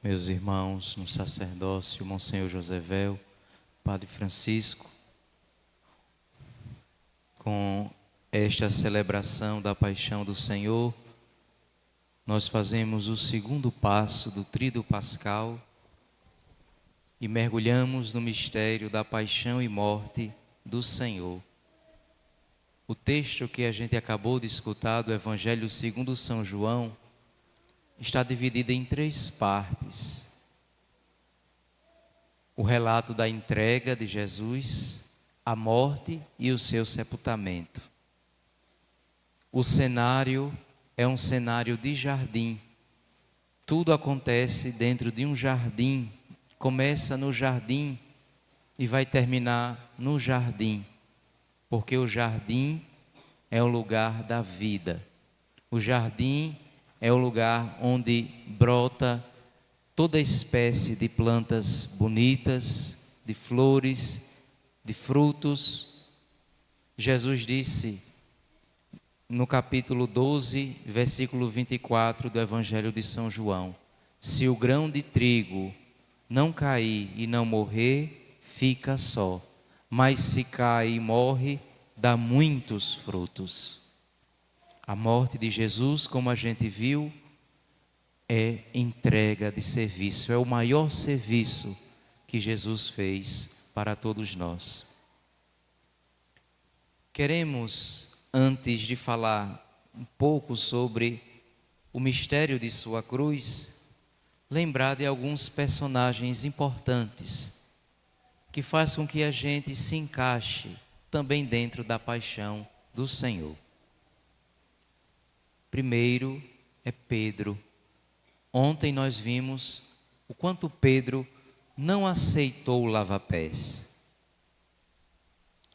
Meus irmãos no sacerdócio, Monsenhor Josével, Padre Francisco, com esta celebração da paixão do Senhor, nós fazemos o segundo passo do Tríduo Pascal e mergulhamos no mistério da paixão e morte do Senhor. O texto que a gente acabou de escutar do Evangelho segundo São João está dividido em 3 partes. O relato da entrega de Jesus, a morte e o seu sepultamento. O cenário é um cenário de jardim. Tudo acontece dentro de um jardim. Começa no jardim e vai terminar no jardim. Porque o jardim é o lugar da vida. O jardim é o lugar onde brota toda espécie de plantas bonitas, de flores, de frutos. Jesus disse no capítulo 12, versículo 24 do Evangelho de São João: se o grão de trigo não cair e não morrer, fica só. Mas se cai e morre, dá muitos frutos. A morte de Jesus, como a gente viu, é entrega de serviço. É o maior serviço que Jesus fez para todos nós. Queremos, antes de falar um pouco sobre o mistério de sua cruz, lembrar de alguns personagens importantes que faz com que a gente se encaixe também dentro da paixão do Senhor. Primeiro é Pedro. Ontem nós vimos o quanto Pedro não aceitou o lava-pés.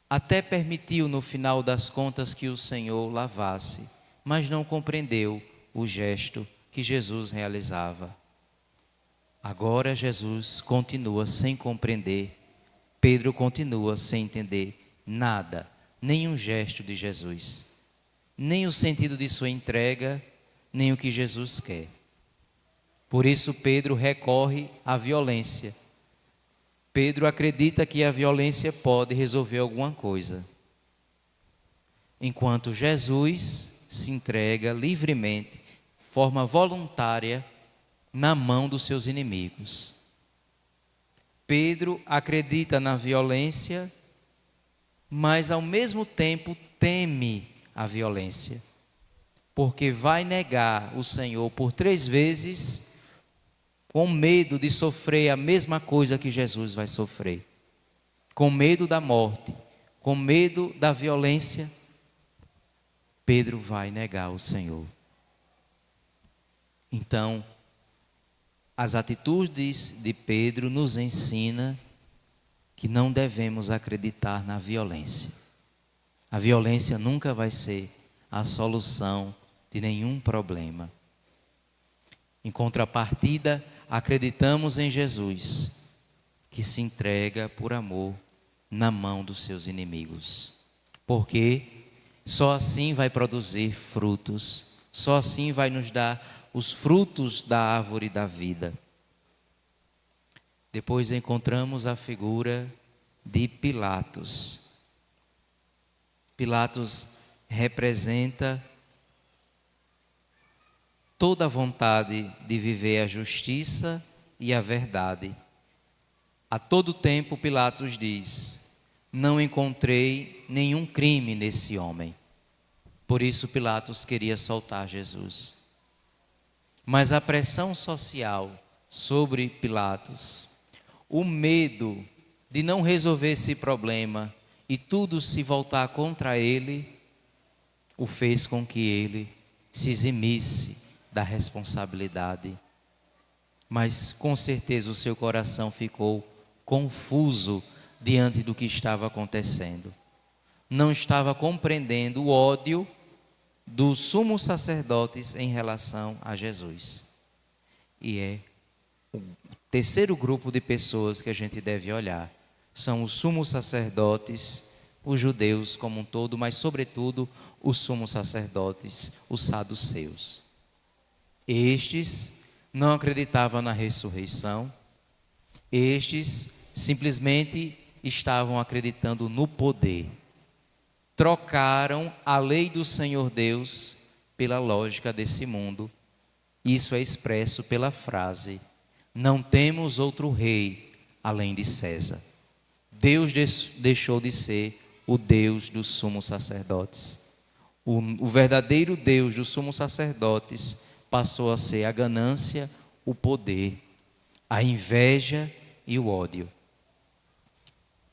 Até permitiu no final das contas que o Senhor lavasse, mas não compreendeu o gesto que Jesus realizava. Agora Jesus continua sem compreender. Pedro continua sem entender nada, nem um gesto de Jesus, nem o sentido de sua entrega, nem o que Jesus quer. Por isso Pedro recorre à violência. Pedro acredita que a violência pode resolver alguma coisa, enquanto Jesus se entrega livremente, de forma voluntária, na mão dos seus inimigos. Pedro acredita na violência, mas ao mesmo tempo teme a violência, porque vai negar o Senhor por 3 vezes, com medo de sofrer a mesma coisa que Jesus vai sofrer, com medo da morte, com medo da violência. Pedro vai negar o Senhor. Então, as atitudes de Pedro nos ensinam que não devemos acreditar na violência. A violência nunca vai ser a solução de nenhum problema. Em contrapartida, acreditamos em Jesus, que se entrega por amor na mão dos seus inimigos. Porque só assim vai produzir frutos, só assim vai nos dar os frutos da árvore da vida. Depois encontramos a figura de Pilatos. Pilatos representa toda a vontade de viver a justiça e a verdade. A todo tempo Pilatos diz: não encontrei nenhum crime nesse homem. Por isso Pilatos queria soltar Jesus. Mas a pressão social sobre Pilatos, o medo de não resolver esse problema e tudo se voltar contra ele, o fez com que ele se eximisse da responsabilidade. Mas com certeza o seu coração ficou confuso diante do que estava acontecendo. Não estava compreendendo o ódio dos sumos sacerdotes em relação a Jesus. E é o terceiro grupo de pessoas que a gente deve olhar. São os sumos sacerdotes, os judeus como um todo, mas sobretudo os sumos sacerdotes, os saduceus. Estes não acreditavam na ressurreição. Estes simplesmente estavam acreditando no poder. Trocaram a lei do Senhor Deus pela lógica desse mundo. Isso é expresso pela frase: não temos outro rei além de César. Deus deixou de ser o Deus dos sumos sacerdotes. O verdadeiro Deus dos sumos sacerdotes passou a ser a ganância, o poder, a inveja e o ódio.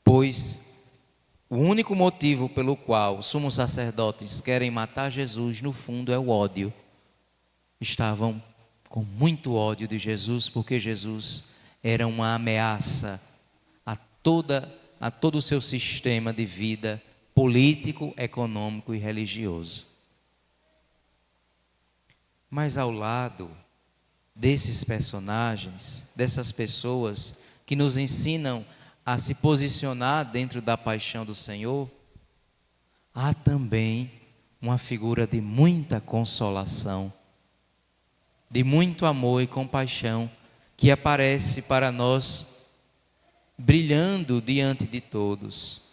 Pois o único motivo pelo qual os sumos sacerdotes querem matar Jesus, no fundo, é o ódio. Estavam com muito ódio de Jesus, porque Jesus era uma ameaça a todo o seu sistema de vida político, econômico e religioso. Mas ao lado desses personagens, dessas pessoas que nos ensinam a se posicionar dentro da paixão do Senhor, há também uma figura de muita consolação, de muito amor e compaixão, que aparece para nós brilhando diante de todos.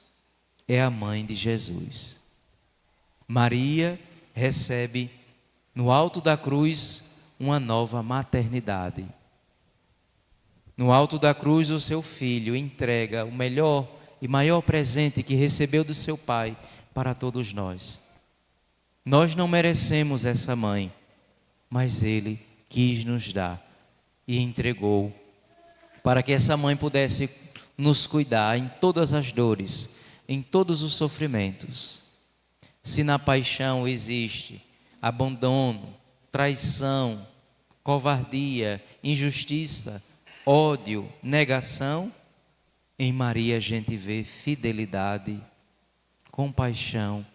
É a mãe de Jesus. Maria recebe no alto da cruz uma nova maternidade. No alto da cruz, o seu filho entrega o melhor e maior presente que recebeu do seu pai para todos nós. Nós não merecemos essa mãe, mas ele quis nos dar e entregou para que essa mãe pudesse nos cuidar em todas as dores, em todos os sofrimentos. Se na paixão existe abandono, traição, covardia, injustiça, ódio, negação, em Maria a gente vê fidelidade, compaixão,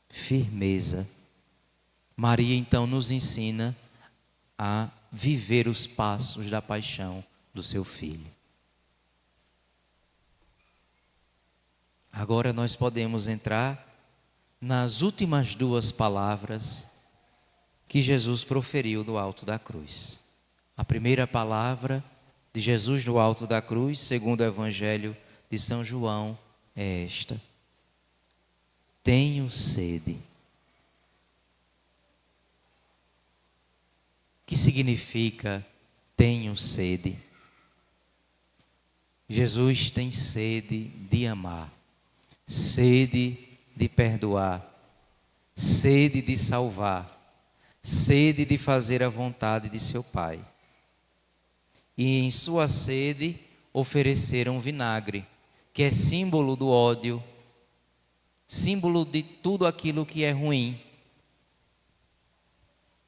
firmeza. Maria então nos ensina a viver os passos da paixão do seu filho. Agora nós podemos entrar nas últimas duas palavras que Jesus proferiu no alto da cruz. A primeira palavra de Jesus no alto da cruz, segundo o Evangelho de São João, é esta: tenho sede. O que significa tenho sede? Jesus tem sede de amar, sede de perdoar, sede de salvar, sede de fazer a vontade de seu Pai. E em sua sede ofereceram vinagre, que é símbolo do ódio, símbolo de tudo aquilo que é ruim.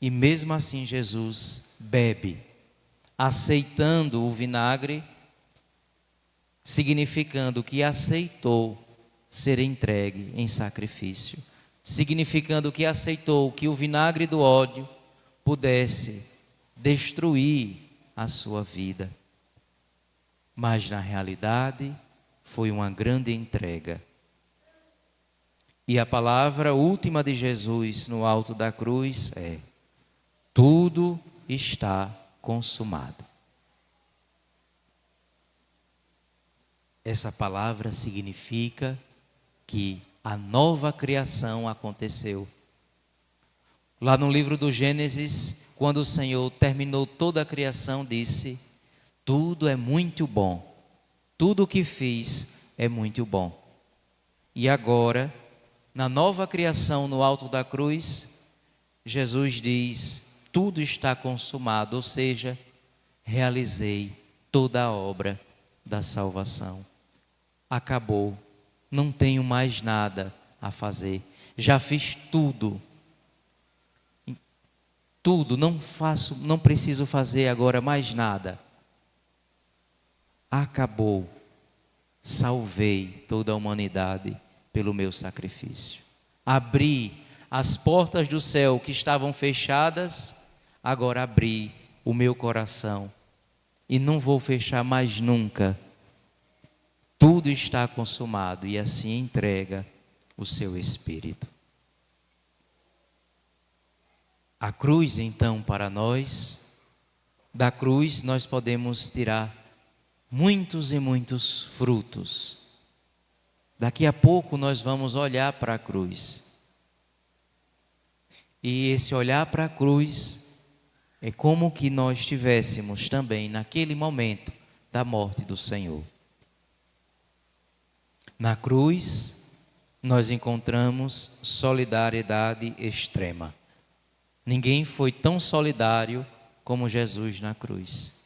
E mesmo assim Jesus bebe, aceitando o vinagre, significando que aceitou ser entregue em sacrifício, significando que aceitou que o vinagre do ódio pudesse destruir a sua vida. Mas na realidade foi uma grande entrega. E a palavra última de Jesus no alto da cruz é: tudo está consumado. Essa palavra significa que a nova criação aconteceu. Lá no livro do Gênesis, quando o Senhor terminou toda a criação, disse: tudo é muito bom, tudo o que fiz é muito bom. E agora, na nova criação no alto da cruz, Jesus diz: tudo está consumado, ou seja, realizei toda a obra da salvação. Acabou, não tenho mais nada a fazer, já fiz tudo. Tudo, não preciso fazer agora mais nada. Acabou, salvei toda a humanidade pelo meu sacrifício. Abri as portas do céu que estavam fechadas, agora abri o meu coração e não vou fechar mais nunca. Tudo está consumado, e assim entrega o seu Espírito. A cruz, então, para nós, Da cruz nós podemos tirar muitos e muitos frutos. Daqui a pouco nós vamos olhar para a cruz. E esse olhar para a cruz é como que nós estivéssemos também naquele momento da morte do Senhor. Na cruz, nós encontramos solidariedade extrema. Ninguém foi tão solidário como Jesus na cruz.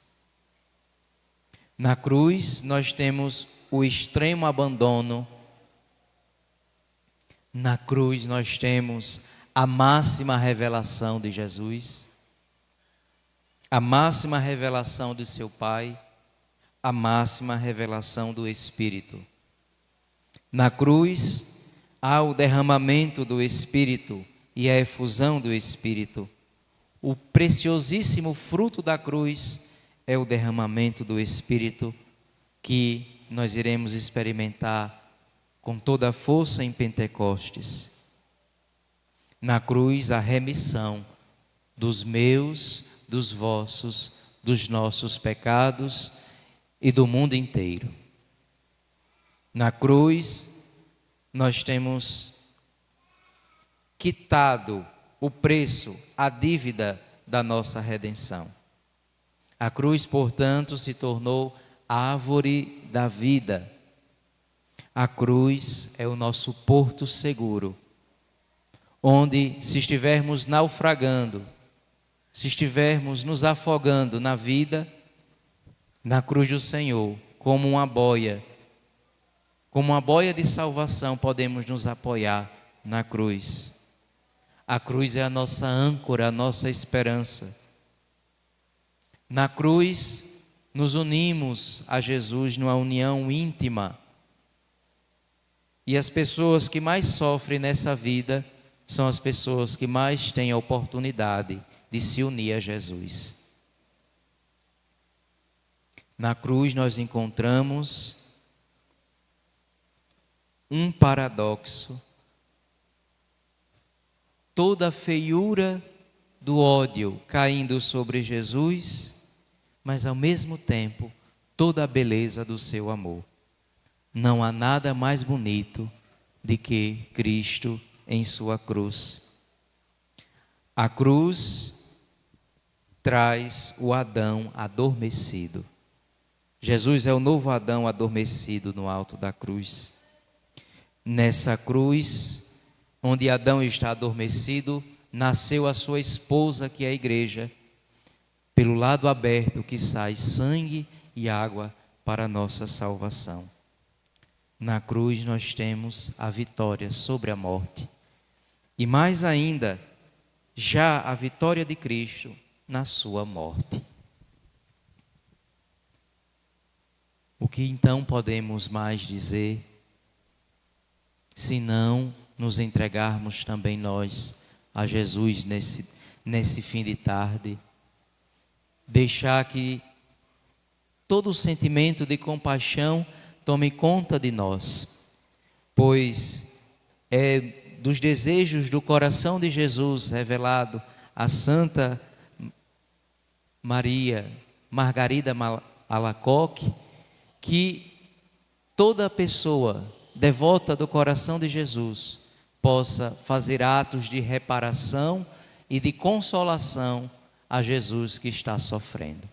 Na cruz, nós temos o extremo abandono. Na cruz, nós temos a máxima revelação de Jesus, a máxima revelação de seu Pai, a máxima revelação do Espírito. Na cruz, há o derramamento do Espírito e a efusão do Espírito. O preciosíssimo fruto da cruz é o derramamento do Espírito que nós iremos experimentar com toda a força em Pentecostes. Na cruz, a remissão dos meus, dos vossos, dos nossos pecados e do mundo inteiro. Na cruz, nós temos quitado o preço, a dívida da nossa redenção. A cruz, portanto, se tornou a árvore da vida. A cruz é o nosso porto seguro, onde, se estivermos naufragando, se estivermos nos afogando na vida, na cruz do Senhor, como uma boia de salvação, podemos nos apoiar na cruz. A cruz é a nossa âncora, a nossa esperança. Na cruz, nos unimos a Jesus numa união íntima. E as pessoas que mais sofrem nessa vida são as pessoas que mais têm a oportunidade de se unir a Jesus. Na cruz nós encontramos um paradoxo. Toda a feiura do ódio caindo sobre Jesus, mas ao mesmo tempo toda a beleza do seu amor. Não há nada mais bonito do que Cristo em sua cruz. A cruz traz o Adão adormecido. Jesus é o novo Adão adormecido no alto da cruz. Nessa cruz, onde Adão está adormecido, nasceu a sua esposa, que é a igreja, pelo lado aberto que sai sangue e água para a nossa salvação. Na cruz nós temos a vitória sobre a morte. E mais ainda, já a vitória de Cristo na sua morte. O que então podemos mais dizer, se não nos entregarmos também nós a Jesus nesse fim de tarde? Deixar que todo o sentimento de compaixão tome conta de nós, pois é dos desejos do coração de Jesus revelado a Santa Maria Margarida Alacoque, que toda pessoa devota do coração de Jesus possa fazer atos de reparação e de consolação a Jesus que está sofrendo.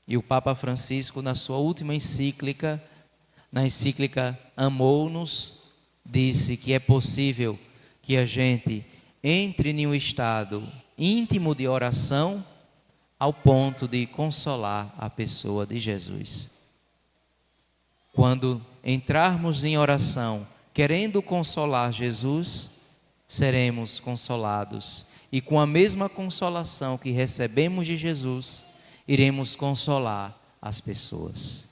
E o Papa Francisco, na sua última encíclica, na encíclica Amou-nos, disse que é possível que a gente entre em um estado íntimo de oração ao ponto de consolar a pessoa de Jesus. Quando entrarmos em oração querendo consolar Jesus, seremos consolados. E com a mesma consolação que recebemos de Jesus, iremos consolar as pessoas.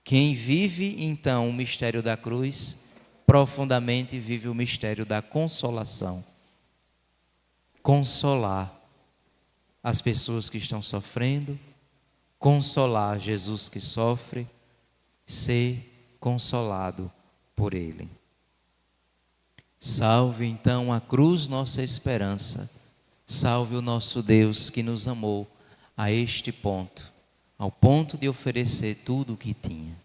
Quem vive então o mistério da cruz, profundamente vive o mistério da consolação. Consolar as pessoas que estão sofrendo, consolar Jesus que sofre, ser consolado por Ele. Salve então a cruz nossa esperança, salve o nosso Deus que nos amou a este ponto, ao ponto de oferecer tudo o que tinha.